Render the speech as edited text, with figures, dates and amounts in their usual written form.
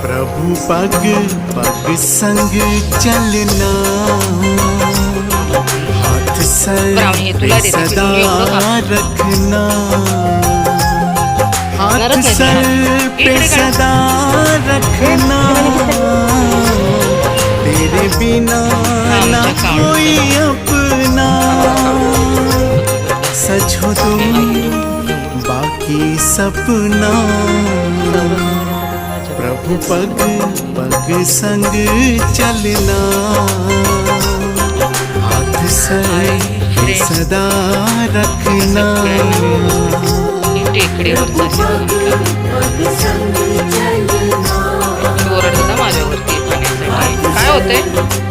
प्रभु पग पग संग चलना, हाथ सर पे सदा रखना, हाथ सर पे सदा रखना, तेरे बिना ना कोई अपना, सच हो तुम बाकी सपना। प्रभु पग पग संग चलना, हाथ सर पे सदा रखना। ओरडता माझ्यावरती काय होतंय?